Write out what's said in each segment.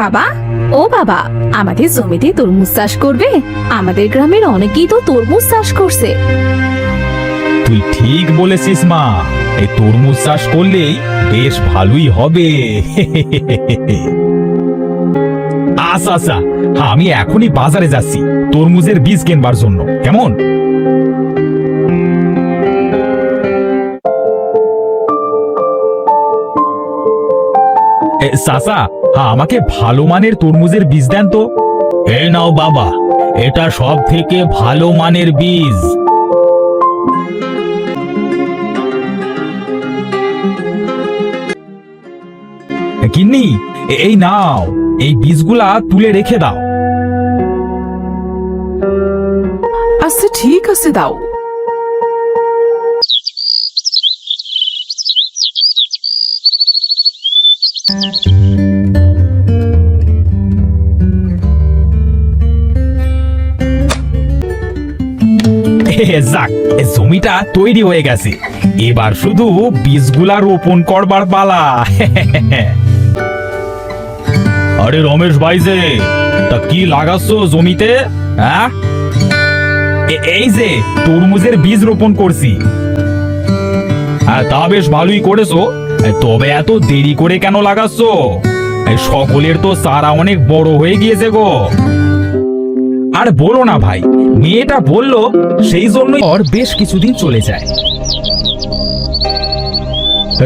বাবা, ও বাবা, আমাদের জমিতে তরমুজ চাষ করবে? আমাদের গ্রামের অনেকেই তো তরমুজ চাষ করছে। তুই ঠিক বলেছিস মা, এই তরমুজ চাষ করলেই বেশ ভালোই হবে। আচ্ছা আচ্ছা, আমি এখনই বাজারে যাচ্ছি তরমুজের বীজ কেনবার জন্য, কেমন? চাচা, আমাকে ভালো মানের তরমুজের বীজ দেন তো। এই নাও বাবা, এটা সব থেকে ভালো মানের বীজ। গিন্নি, এই নাও, এই বীজগুলা তুলে রেখে দাও। আচ্ছা ঠিক আছে, দাও। যাক, জমিটা তৈরি হয়ে গেছে, এবার শুধু বীজগুলা রোপণ করবার পালা। আরে রমেশ ভাই যে, তা কি লাগাচ্ছ জমিতে? হ্যাঁ, এই যে তরমুজের বীজ রোপণ করছি। তা বেশ ভালোই করেছো, তবে এত দেরি করে কেন লাগাচ্ছ? সকলের তো চারা অনেক বড় হয়ে গিয়েছে গো। আর বলো না ভাই, মেয়েটা বলল সেই জন্যই ওর বেশ কিছুদিন চলে যায়।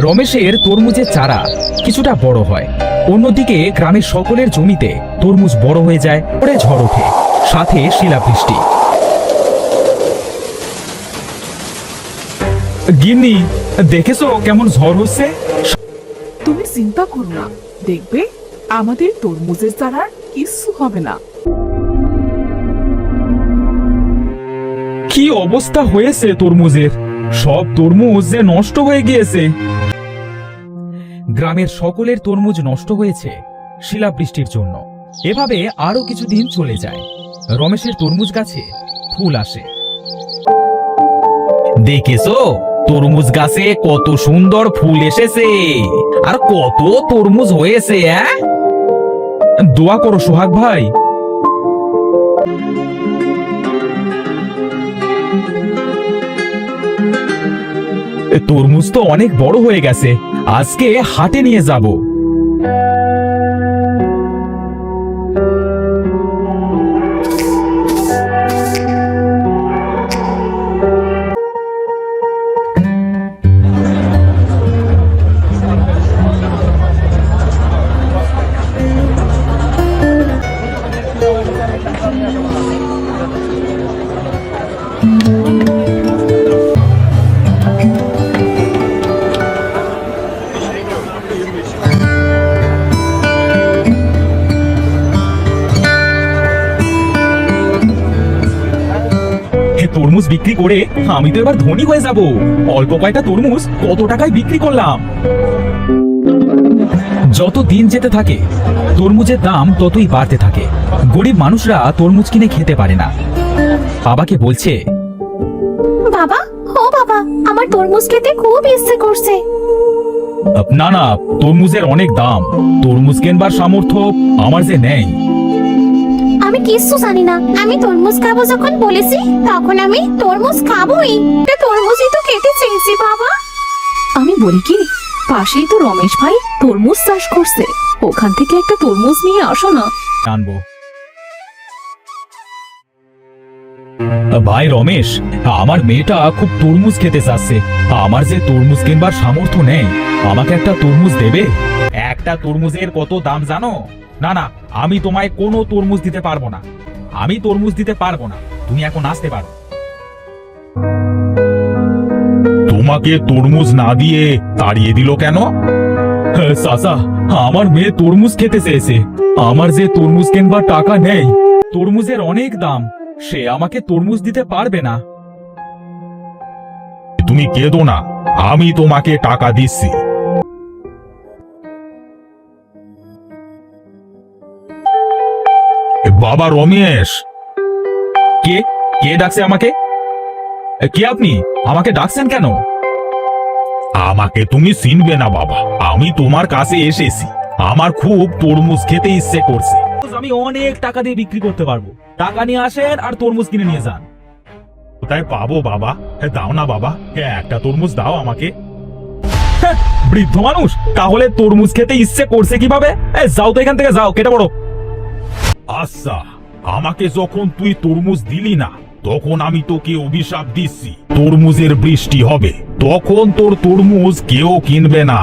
রমেশের তরমুজের চারা কিছুটা বড় হয়, অন্যদিকে গ্রামের সকলের জমিতে তরমুজ বড় হয়ে যায়, পরে ঝড় ওঠে, সাথে শিলাবৃষ্টি। গিন্নি, দেখেছো কেমন ঝড় হচ্ছে? তুমি চিন্তা করো না, দেখবে আমাদের তরমুজের চারার কিছু হবে না। কি অবস্থা হয়েছে তরমুজের, সব তরমুজ যে নষ্ট হয়ে গিয়েছে। গ্রামের সকলের তরমুজ নষ্ট হয়েছে শিলাবৃষ্টির জন্য। এভাবে আরো কিছুদিন চলে যায়। রমেশের তরমুজ গাছে ফুল আসে। দেখেছো তরমুজ গাছে কত সুন্দর ফুল এসেছে, আর কত তরমুজ হয়েছে। দোয়া করো সোহাগ ভাই। তরমুজ তো অনেক বড় হয়ে গেছে, আজকে হাটে নিয়ে যাব। তরমুজ বিক্রি করে আমি তো এবার ধনী হয়ে যাব। অল্প কয়টা তরমুজ কত টাকায় বিক্রি করলাম। যত দিন যেতে থাকে তরমুজের দাম ততই বাড়তে থাকে। গরিব মানুষরা তরমুজ কিনে খেতে পারে না। বাবাকে বলছে, বাবা, ও বাবা, আমার তরমুজ খেতে খুব ইচ্ছে করছে। না না, তরমুজের অনেক দাম, তরমুজ কেনবার সামর্থ্য আমার যে নেই। আমি কিচ্ছু জানি না, আমি তরমুজ খাবো যখন বলেছি তখন আমি তরমুজ খাবোই। তরমুজই তো খেতে চেয়েছি বাবা। আমি বলি কি, পাশেই তো রমেশ ভাই তরমুজ চাষ করছে, ওখান থেকে একটা তরমুজ নিয়ে আসো না। আনবো। ভাই রমেশ, আমার মেয়েটা খুব তরমুজ খেতে চাচ্ছে, আমার যে তরমুজ কিনবার সামর্থ্য নেই, আমাকে একটা তরমুজ দেবে? একটা তরমুজের কত দাম জানো? না না, আমি তোমায় কোনো তরমুজ দিতে পারবো না, আমি তরমুজ দিতে পারবো না, তুমি এখন আসতে পারো। তোমাকে তরমুজ না দিয়ে তাড়িয়ে দিল কেন? চাচা, আমার মেয়ে তরমুজ খেতে চেয়েছে, আমার যে তরমুজ কেনবার টাকা নেই, তরমুজের অনেক দাম, সে আমাকে তরমুজ দিতে পারবে না। তুমি কেঁদো না, আমি তোমাকে টাকা দিচ্ছি। বাবা রমেশ। কে কে ডাকছে আমাকে? কে আপনি? আমাকে ডাকছেন কেন? আমাকে তুমি চিনবে না বাবা, আমি তোমার কাছে এসেছি, আমার খুব তরমুজ খেতে ইচ্ছে করছে। আমি অনেক টাকা দিয়ে বিক্রি করতে পারবো। টাকা নিয়ে আসেন আর তরমুজ কিনে নিয়ে যান। কোথায় পাবো বাবা? দাও না বাবা, একটা তরমুজ দাও আমাকে। বৃদ্ধ মানুষ, তাহলে তরমুজ খেতে ইচ্ছে করছে কিভাবে? যাও তো এখান থেকে, যাও, কেটে পড়ো। আচ্ছা, আমাকে যখন তুই তরমুজ দিলি না, তখন আমি তোকে অভিশাপ দিচ্ছি, তরমুজের বৃষ্টি হবে। তখন তোর তরমুজ কেউ কিনবে না।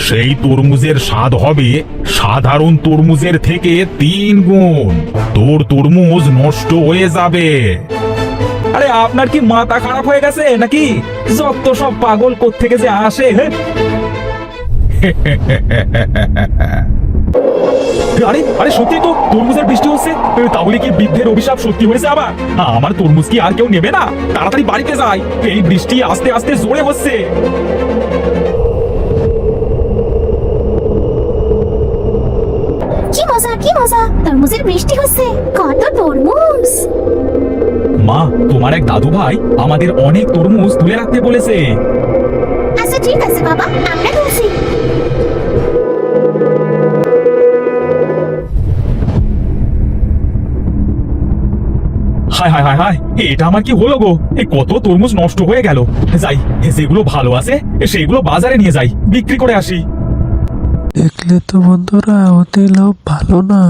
সেই তরমুজের স্বাদ হবে সাধারণ তরমুজের থেকে 3 গুণ। তোর তরমুজ নষ্ট হয়ে যাবে। আরে আপনার কি মাথা খারাপ হয়ে গেছে নাকি? যত সব পাগল কোত্থেকে যে আসে। আরে আরে, সত্যি তো তরমুজের বৃষ্টি হচ্ছে। তাহলে কি বৃদ্ধের অভিশাপ সত্যি হয়েছে আবার? আমার তরমুজ কি আর কেউ নেবে না? তাড়াতাড়ি বাড়িতে যাই, এই বৃষ্টি আস্তে আস্তে জোরে হচ্ছে। কি মজা, কি মজা, তরমুজের বৃষ্টি হচ্ছে, কত তরমুজ। মা, তোমার এক দাদু ভাই আমাদের অনেক তরমুজ তুলে রাখতে বলেছে। আচ্ছা ঠিক আছে বাবা, আমরা তুলছি। হায় হায় হায় হায়, এটা আমার কি হলো গো? কত তরমুজ নষ্ট হয়ে গেল। যাই, যেগুলো ভালো আছে সেগুলো বাজারে নিয়ে যাই, বিক্রি করে আসি। দেখলে তো বন্ধুরা, ওতে লোভ ভালো না।